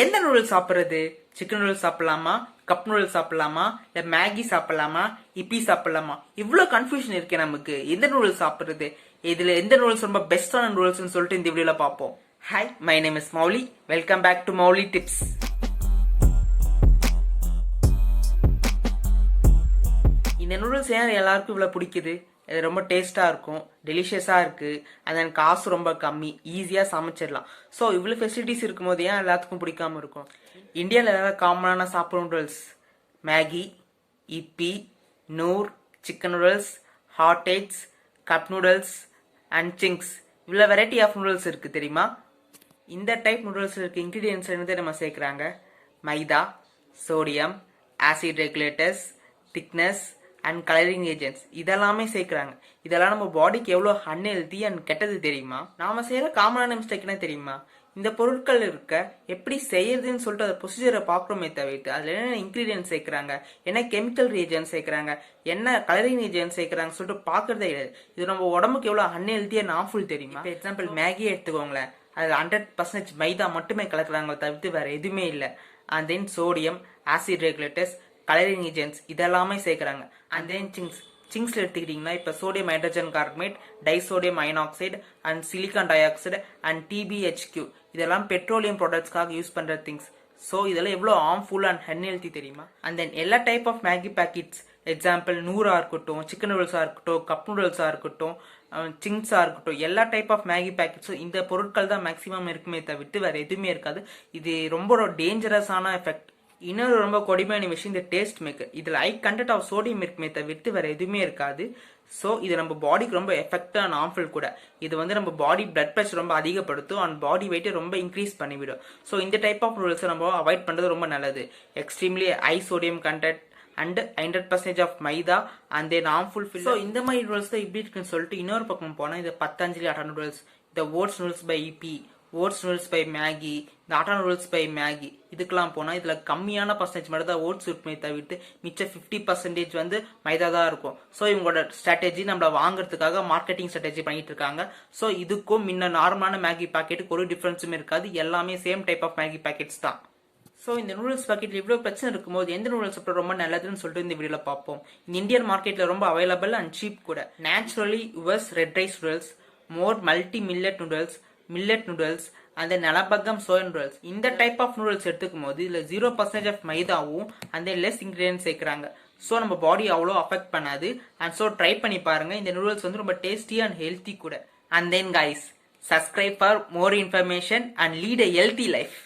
எந்த நூடுல்ஸ் சாப்பிட்றது? Chicken noodles சாப்பிடலாமா, கப் நூடுல்ஸ் சாப்பிடலாமா, இல்ல மேகி சாப்பிடலாமா, இப்பி சாப்பிடலாமா? இவ்வளவு கன்ஃபியூஷன் இருக்கு நமக்கு. எந்த நூடுல்ஸ் சாப்பிடுறது, இதுல எந்த நூடுல்ஸ் ரொம்ப பெஸ்டான நூடுல்ஸ்னு சொல்லிட்டு இந்த வீடியோல பார்ப்போம். Hi, my name is Mouli. Welcome back to Mouli tips. இந்த நூடுல்ஸ் ஏன் எல்லாருக்கும் இவ்வளவு பிடிக்குது? இது ரொம்ப டேஸ்டா இருக்கும், டெலிஷியஸா இருக்கு, அதன் காசு ரொம்ப கம்மி, ஈஸியா சமைச்சிடலாம். ஸோ இவ்வளவு ஃபெசிலிட்டிஸ் இருக்கும்போது ஏன் எல்லாத்துக்கும் பிடிக்காம இருக்கும்? இந்தியாவில் ஏதாவது காமனான சாப்பிடும் noodles Maggi, Yippee, Knorr, chicken noodles, ஹாட் எக்ஸ், கப் நூடுல்ஸ் அண்ட் சிங்ஸ். இவ்வளோ வெரைட்டி ஆஃப் நூடுல்ஸ் இருக்கு தெரியுமா? இந்த டைப் நூடுல்ஸ் இருக்க இன்கிரீடியன்ஸ் என்னது நம்ம சேர்க்குறாங்க? Maida, sodium, acid regulators, thickness and colouring agents இதெல்லாமே சேர்க்குறாங்க. இதெல்லாம் நம்ம பாடிக்கு எவ்வளோ அன்ஹெல்தி அண்ட் கெட்டது தெரியுமா? நாம செய்யற காமனான மிஸ்டேக் என்ன தெரியுமா? இந்த பொருட்கள் இருக்க எப்படி செய்யறதுன்னு சொல்லிட்டு அந்த ப்ரொசீஜரை பார்க்குறோமே தவிர்த்து அதில் என்ன இன்கிரீடியன்ட் சேர்க்குறாங்க, என்ன கெமிக்கல் ரீஜன் சேர்க்குறாங்க, என்ன கலரிங் ரீஜன் சேர்க்குறாங்க சொல்லிட்டு பார்க்கறதே கிடையாது. இது நம்ம உடம்புக்கு எவ்வளோ அன்ஹெல்தி அண்ட் ஹார்ம்ஃபுல் தெரியுமா? இப்போ எக்ஸாம்பிள் மேகி எடுத்துக்கோங்களேன், அதில் 100% மைதா மட்டுமே கலக்குறாங்க தவிர்த்து வேற எதுவுமே இல்லை. And then sodium, acid regulators, colouring agents இதெல்லாமே சேர்க்குறாங்க. அண்ட் தென் சிங்ஸ்ல எடுத்துக்கிட்டீங்கன்னா இப்போ sodium hydrogen carbonate, disodium iron oxide and silicon dioxide and TBHQ இதெல்லாம் பெட்ரோலியம் ப்ராடக்ட்ஸ்க்காக யூஸ் பண்ற திங்ஸ். ஸோ இதெல்லாம் எவ்வளோ ஹார்ம்ஃபுல் அண்ட் அன்ஹெல்தி தெரியுமா? அண்ட் தென் எல்லா type of Maggi packets, example நூறா இருக்கட்டும், சிக்கன் நூடுல்ஸா இருக்கட்டும், கப் நூடுல்ஸா இருக்கட்டும், சிங்ஸா இருக்கட்டும், எல்லா டைப் ஆஃப் மேகி பேக்கெட்ஸும் இந்த பொருட்கள் தான் மேக்ஸிமம் இருக்குமே தவிர்த்து வேற எதுவுமே இருக்காது. இது ரொம்ப டேஞ்சரஸான எஃபெக்ட். இன்னொரு ரொம்ப கொடுமையான விஷயம் இந்த டேஸ்ட் மேக்கர். இதில் ஹை கண்டென்ட் ஆஃப் சோடியம் இருக்குமே தவிர்த்து வேற எதுவுமே இருக்காது. ஸோ இது நம்ம பாடிக்கு ரொம்ப எஃபெக்ட் அண்ட் ஹார்ம்ஃபுல் கூட. இது வந்து நம்ம பாடி பிளட் ப்ரெஷர் ரொம்ப அதிகப்படுத்தும் அண்ட் பாடி வெயிட்டை ரொம்ப இன்க்ரீஸ் பண்ணிவிடும். ஸோ இந்த டைப் ஆஃப் நூடுல்ஸை நம்ம அவாய்ட் பண்ணுறது ரொம்ப நல்லது. Extremely high sodium content and 100% of maida and then harmful. So இந்த மாதிரி நூடுல்ஸ் தான் இப்படி இருக்குன்னு சொல்லிட்டு இன்னொரு பக்கம் போனால் இந்த பத்தஞ்சலி ஆட்டா நூடுல்ஸ், இந்த oats noodles by Yippee, oats noodles by Maggi, இந்த ஆட்டா நூடுல்ஸ் பை மேகி இதுக்கெல்லாம் போனால் இதில் கம்மியான பர்சன்டேஜ் மட்டும் தான் ஓட்ஸ் இருக்குமே தவிர்த்து மிச்சம் 50% வந்து மைதா தான் இருக்கும். ஸோ இவங்களோட ஸ்ட்ராட்டஜி நம்மளை வாங்குறதுக்காக மார்க்கெட்டிங் ஸ்ட்ராட்டஜி பண்ணிட்டு இருக்காங்க. ஸோ இதுக்கும் முன்ன நார்மலான மேகி பாக்கெட்டுக்கு ஒரு டிஃப்ரென்ஸும் இருக்காது, எல்லாமே same type of Maggi packets தான். ஸோ இந்த நூடுல்ஸ் பாக்கெட்டில் இவ்வளோ பிரச்சனை இருக்கும்போது எந்த நூடுல்ஸ் சாப்பிட ரொம்ப நல்லதுன்னு சொல்லிட்டு இந்த வீடியோவில் பார்ப்போம். இந்த இந்தியன் மார்க்கெட்டில் ரொம்ப அவைலபிள் அண்ட் சீப் கூட. Naturally yours red rice noodles, more multi millet noodles, millet noodles அந்த நலபகம் சோயா நூடுல்ஸ். இந்த டைப் ஆஃப் நூடுல்ஸ் எடுத்துக்கும் போது இதுல 0% ஆஃப் மைதாவும் அந்த லெஸ் இன்கிரீடியன்ட் சேர்க்கிறாங்க. ஸோ நம்ம பாடி அவ்வளோ அஃபெக்ட் பண்ணாது. அண்ட் ஸோ ட்ரை பண்ணி பாருங்க. இந்த நூடுல்ஸ் வந்து ரொம்ப டேஸ்டி அண்ட் ஹெல்த்தி கூட. And then guys, subscribe for more information and lead a healthy life.